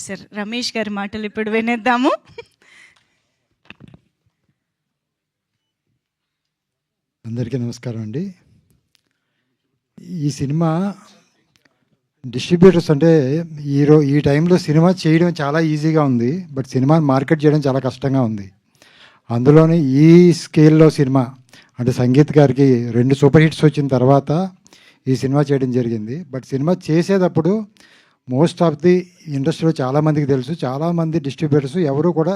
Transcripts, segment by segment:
Sir Ramesh గారి మాటలు ఇప్పుడు వినేద్దాము. అందరికీ నమస్కారం అండి. ఈ సినిమా డిస్ట్రిబ్యూటర్స్ అంటే ఈ టైంలో సినిమా చేయడం చాలా ఈజీగా ఉంది, బట్ సినిమాని మార్కెట్ చేయడం చాలా కష్టంగా ఉంది. అందులోనే ఈ స్కేల్లో సినిమా అంటే సంగీత్ గారికి 2 సూపర్ హిట్స్ వచ్చిన తర్వాత ఈ సినిమా చేయడం జరిగింది. బట్ సినిమా చేసేటప్పుడు మోస్ట్ ఆఫ్ ది ఇండస్ట్రీలో చాలామందికి తెలుసు, చాలామంది డిస్ట్రిబ్యూటర్స్ ఎవరు కూడా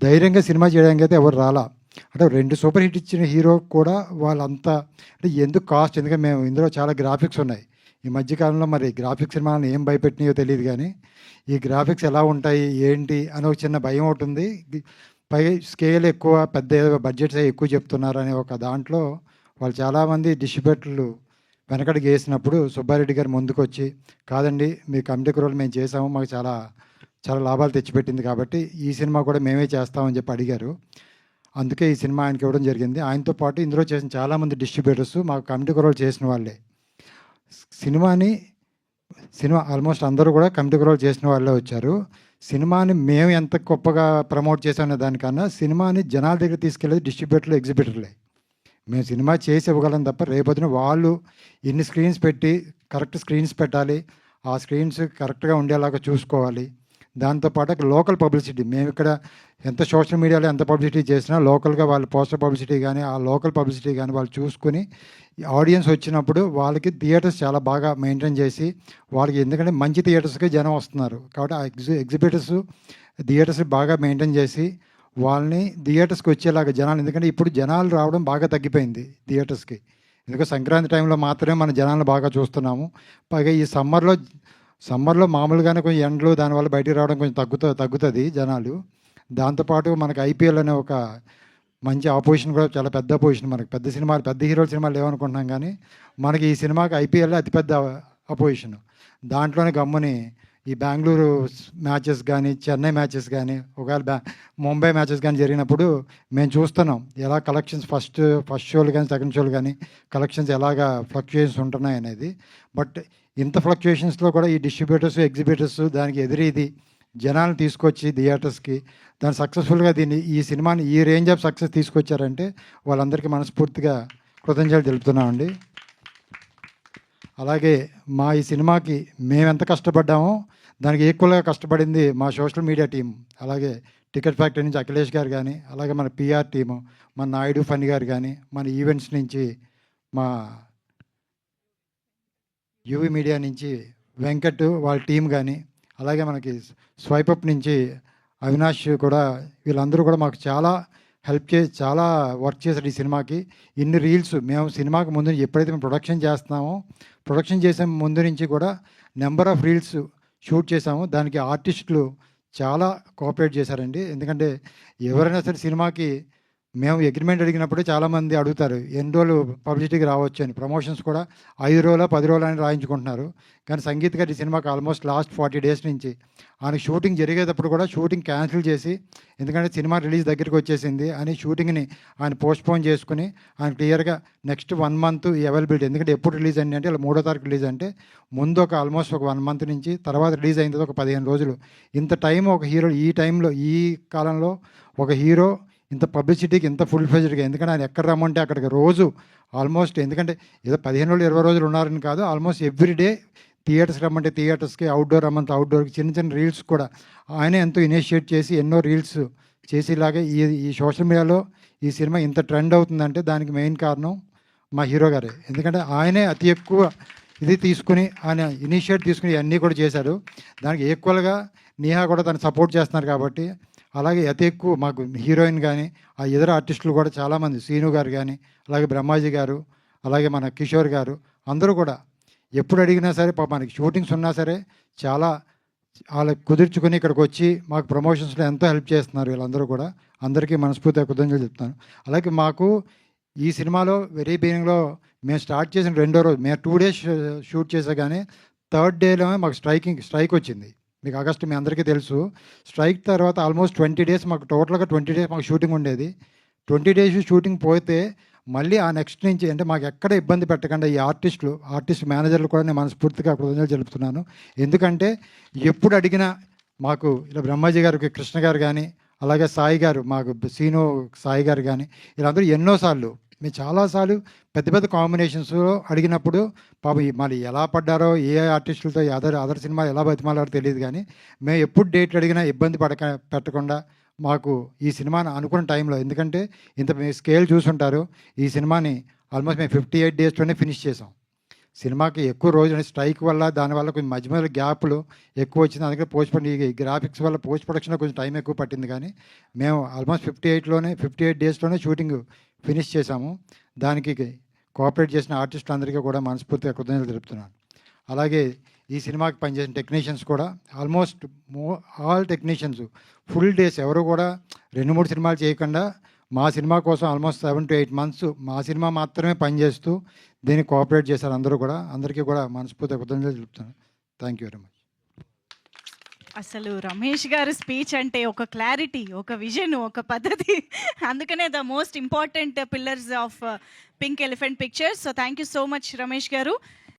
ధైర్యంగా సినిమా చేయడానికి అయితే ఎవరు రాలా. అంటే 2 సూపర్ హిట్ ఇచ్చిన హీరో కూడా వాళ్ళంతా అంటే ఎందుకు కాస్ట్, ఎందుకంటే మేము ఇందులో చాలా గ్రాఫిక్స్ ఉన్నాయి. ఈ మధ్యకాలంలో మరి గ్రాఫిక్స్ సినిమాలను ఏం భయపెట్టినాయో తెలియదు, కానీ ఈ గ్రాఫిక్స్ ఎలా ఉంటాయి ఏంటి అని ఒక చిన్న భయం ఉంటుంది. పైగా స్కేల్ ఎక్కువ, పెద్ద బడ్జెట్స్ ఎక్కువ చెప్తున్నారు అనే ఒక దాంట్లో వాళ్ళు చాలామంది డిస్ట్రిబ్యూటర్లు వెనకడికి వేసినప్పుడు సుబ్బారెడ్డి గారు ముందుకు వచ్చి, కాదండి మీ కమిటీ కుర్రలు మేము చేసాము, మాకు చాలా చాలా లాభాలు తెచ్చిపెట్టింది, కాబట్టి ఈ సినిమా కూడా మేమే చేస్తామని చెప్పి అడిగారు. అందుకే ఈ సినిమా ఆయనకి ఇవ్వడం జరిగింది. ఆయనతో పాటు ఇందులో చేసిన చాలామంది డిస్ట్రిబ్యూటర్స్ మాకు కమిటీ కుర్రలు చేసిన వాళ్ళే. సినిమా ఆల్మోస్ట్ అందరూ కూడా కమిటీ కుర్రలు చేసిన వాళ్ళే వచ్చారు. సినిమాని మేము ఎంత గొప్పగా ప్రమోట్ చేసామనే దానికన్నా సినిమాని జనాల దగ్గర తీసుకెళ్ళేది డిస్ట్రిబ్యూటర్లు, ఎగ్జిబిటర్లే. మేము సినిమా చేసి ఇవ్వగలం తప్ప రేపొద్దున వాళ్ళు ఇన్ని స్క్రీన్స్ పెట్టి కరెక్ట్ స్క్రీన్స్ పెట్టాలి, ఆ స్క్రీన్స్ కరెక్ట్గా ఉండేలాగా చూసుకోవాలి. దాంతోపాటు లోకల్ పబ్లిసిటీ, మేము ఇక్కడ ఎంత సోషల్ మీడియాలో ఎంత పబ్లిసిటీ చేసినా లోకల్గా వాళ్ళు పోస్టర్ పబ్లిసిటీ కానీ ఆ లోకల్ పబ్లిసిటీ కానీ వాళ్ళు చూసుకుని ఆడియన్స్ వచ్చినప్పుడు వాళ్ళకి థియేటర్స్ చాలా బాగా మెయింటైన్ చేసి వాళ్ళకి, ఎందుకంటే మంచి థియేటర్స్కి జనం వస్తున్నారు కాబట్టి ఆ ఎగ్జిబిటర్స్ థియేటర్స్ బాగా మెయింటైన్ చేసి వాళ్ళని థియేటర్స్కి వచ్చేలాగా జనాలు, ఎందుకంటే ఇప్పుడు జనాలు రావడం బాగా తగ్గిపోయింది థియేటర్స్కి. ఎందుకంటే సంక్రాంతి టైంలో మాత్రమే మన జనాలను బాగా చూస్తున్నాము. పైగా ఈ సమ్మర్లో మామూలుగానే కొంచెం ఎండలు దానివల్ల బయటికి రావడం కొంచెం తగ్గుతుంది జనాలు. దాంతోపాటు మనకి ఐపీఎల్ అనే ఒక మంచి ఆపోజిషన్ కూడా, చాలా పెద్ద అపోజిషన్. మనకి పెద్ద సినిమాలు, పెద్ద హీరోల సినిమాలు లేవనుకుంటున్నాం, కానీ మనకి ఈ సినిమాకి ఐపీఎల్ అతిపెద్ద అపోజిషన్. దాంట్లోనే గమ్ముని ఈ బెంగళూరు మ్యాచెస్ కానీ చెన్నై మ్యాచెస్ కానీ ఒకవేళ ముంబై మ్యాచెస్ కానీ జరిగినప్పుడు మేము చూస్తున్నాం ఎలా కలెక్షన్స్ ఫస్ట్ షోలు కానీ సెకండ్ షోలు కానీ కలెక్షన్స్ ఎలాగా ఫ్లక్చుయేషన్స్ ఉంటున్నాయి అనేది. బట్ ఇంత ఫ్లక్చుయేషన్స్లో కూడా ఈ డిస్ట్రిబ్యూటర్స్, ఎగ్జిబిటర్స్ దానికి ఎదురీది జనాలను తీసుకొచ్చి థియేటర్స్కి దాన్ని సక్సెస్ఫుల్గా ఈ సినిమాని ఈ రేంజ్ ఆఫ్ సక్సెస్ తీసుకొచ్చారంటే వాళ్ళందరికీ మనస్ఫూర్తిగా కృతజ్ఞతలు తెలుపుతున్నామండి. అలాగే మా ఈ సినిమాకి మేము ఎంత కష్టపడ్డామో దానికి ఈక్వల్గా కష్టపడింది మా సోషల్ మీడియా టీం. అలాగే టికెట్ ఫ్యాక్టరీ నుంచి అఖిలేష్ గారు కానీ, అలాగే మన పిఆర్ టీము, మన నాయుడు ఫన్ గారు కానీ, మన ఈవెంట్స్ నుంచి మా యూవీ మీడియా నుంచి వెంకట్ వాళ్ళ టీం కానీ, అలాగే మనకి స్వైపప్ నుంచి అవినాష్ కూడా, వీళ్ళందరూ కూడా మాకు చాలా హెల్ప్ చేసి చాలా వర్క్ చేశారు ఈ సినిమాకి. ఇన్ని రీల్స్ మేము సినిమాకి ముందు ఎప్పుడైతే మేము ప్రొడక్షన్ చేస్తున్నామో ప్రొడక్షన్ చేసే ముందు నుంచి కూడా నెంబర్ ఆఫ్ రీల్స్ షూట్ చేసాము. దానికి ఆర్టిస్టులు చాలా కోఆపరేట్ చేశారండి. ఎందుకంటే ఎవరైనా సరే సినిమాకి మేము అగ్రిమెంట్ అడిగినప్పుడే చాలామంది అడుగుతారు ఎన్ని రోజులు పబ్లిసిటీకి రావచ్చు అని. ప్రమోషన్స్ కూడా 5 రోజులు 10 రోజులు అని రాయించుకుంటున్నారు. కానీ సంగీత్ గారి సినిమాకి ఆల్మోస్ట్ లాస్ట్ 40 డేస్ నుంచి ఆయనకి షూటింగ్ జరిగేటప్పుడు కూడా షూటింగ్ క్యాన్సిల్ చేసి, ఎందుకంటే సినిమా రిలీజ్ దగ్గరికి వచ్చేసింది అని షూటింగ్ని ఆయన పోస్ట్పోన్ చేసుకుని ఆయన క్లియర్గా నెక్స్ట్ 1 మంత్ ఈ అవైలబిలిటీ, ఎందుకంటే ఎప్పుడు రిలీజ్ అయింది అంటే 3వ తారీఖు రిలీజ్ అంటే ముందు ఒక ఆల్మోస్ట్ ఒక 1 మంత్ నుంచి, తర్వాత రిలీజ్ అయిన తర్వాత ఒక 15 రోజులు, ఇంత టైం ఒక హీరో ఈ టైంలో ఈ కాలంలో ఒక హీరో ఇంత పబ్లిసిటీకి ఇంత ఫుల్ ఫ్లెజ్డ్గా, ఎందుకంటే ఆయన ఎక్కడ రమ్మంటే అక్కడికి రోజు ఆల్మోస్ట్, ఎందుకంటే ఏదో 15 రోజులు 20 రోజులు ఉన్నారని కాదు, ఆల్మోస్ట్ ఎవ్రీడే థియేటర్స్కి రమ్మంటే థియేటర్స్కి, అవుట్డోర్ రమ్మంటే అవుట్డోర్కి, చిన్న చిన్న రీల్స్ కూడా ఆయనే ఎంతో ఇనిషియేట్ చేసి ఎన్నో రీల్స్ చేసి ఇలాగే ఈ సోషల్ మీడియాలో ఈ సినిమా ఇంత ట్రెండ్ అవుతుందంటే దానికి మెయిన్ కారణం మా హీరో గారే. ఎందుకంటే ఆయనే అతి ఎక్కువ ఇది తీసుకుని ఆయన ఇనిషియేట్ తీసుకుని అన్నీ కూడా చేశారు. దానికి ఈక్వల్గా నేహా కూడా తను సపోర్ట్ చేస్తున్నారు కాబట్టి. అలాగే అతి ఎక్కువ మాకు హీరోయిన్ కానీ ఆ ఇతర ఆర్టిస్టులు కూడా చాలామంది, శ్రీను గారు కానీ, అలాగే బ్రహ్మాజీ గారు, అలాగే మన కిషోర్ గారు, అందరూ కూడా ఎప్పుడు అడిగినా సరే మనకి షూటింగ్స్ ఉన్నా సరే చాలా వాళ్ళకి కుదుర్చుకొని ఇక్కడికి వచ్చి మాకు ప్రమోషన్స్లో ఎంతో హెల్ప్ చేస్తున్నారు వీళ్ళందరూ కూడా. అందరికీ మనస్ఫూర్తిగా కృతజ్ఞతలు చెప్తాను. అలాగే మాకు ఈ సినిమాలో వెరీ బిగినింగ్లో మేము స్టార్ట్ చేసిన 2వ రోజు మేము 2 డేస్ షూట్ చేసా, కానీ 3rd డేలో మాకు స్ట్రైక్ వచ్చింది. మీకు ఆగస్టు మీ అందరికీ తెలుసు. స్ట్రైక్ తర్వాత ఆల్మోస్ట్ 20 డేస్ మాకు టోటల్గా 20 డేస్ మాకు షూటింగ్ ఉండేది. 20 డేస్ షూటింగ్ పోతే మళ్ళీ ఆ నెక్స్ట్ నుంచి అంటే మాకు ఎక్కడ ఇబ్బంది పెట్టకుండా ఈ ఆర్టిస్ట్ మేనేజర్లు కూడా నేను మనస్ఫూర్తిగా కృతజ్ఞతలు తెలుపుతున్నాను. ఎందుకంటే ఎప్పుడు అడిగినా మాకు ఇలా బ్రహ్మాజీ గారికి, కృష్ణ గారు కానీ, అలాగే సాయి గారు, మాకు సీను సాయి గారు కానీ, వీళ్ళందరూ ఎన్నోసార్లు మేము చాలాసార్లు పెద్ద పెద్ద కాంబినేషన్స్లో అడిగినప్పుడు పాపం మళ్ళీ ఎలా పడ్డారో, ఏ ఆర్టిస్టులతో అదర్ సినిమా ఎలా బతిమాలారో తెలియదు, కానీ మేము ఎప్పుడు డేట్లు అడిగినా ఇబ్బంది పెట్టకుండా మాకు ఈ సినిమాని అనుకున్న టైంలో, ఎందుకంటే ఇంత మీ స్కేల్ చూసుంటారు, ఈ సినిమాని ఆల్మోస్ట్ మేము 58 డేస్లోనే ఫినిష్ చేసాం. సినిమాకి ఎక్కువ రోజులు స్ట్రైక్ వల్ల, దానివల్ల కొంచెం మధ్య మధ్యలో గ్యాప్లు ఎక్కువ వచ్చింది. అందుకే ఈ గ్రాఫిక్స్ వల్ల పోస్ట్ ప్రొడక్షన్లో కొంచెం టైం ఎక్కువ పట్టింది, కానీ మేము ఆల్మోస్ట్ 58 డేస్లోనే షూటింగ్ ఫినిష్ చేశాము. దానికి కోఆపరేట్ చేసిన ఆర్టిస్టులందరికీ కూడా మనస్ఫూర్తిగా కృతజ్ఞతలు తెలుపుతున్నాను. అలాగే ఈ సినిమాకి పనిచేసిన టెక్నీషియన్స్ కూడా almost all technicians full days, ఎవరు కూడా 2-3 సినిమాలు చేయకుండా మా సినిమా కోసం ఆల్మోస్ట్ 7 to 8 months మా సినిమా మాత్రమే పనిచేస్తూ దీన్ని కోఆపరేట్ చేశారు అందరూ కూడా. అందరికీ కూడా మనస్ఫూర్తిగా కృతజ్ఞతలు తెలుపుతున్నాను. Thank you very much. అసలు రమేష్ గారు స్పీచ్ అంటే ఒక క్లారిటీ, ఒక విజన్, ఒక పద్ధతి. అందుకనే the most important pillars of pink elephant pictures. So thank you so much Ramesh గారు.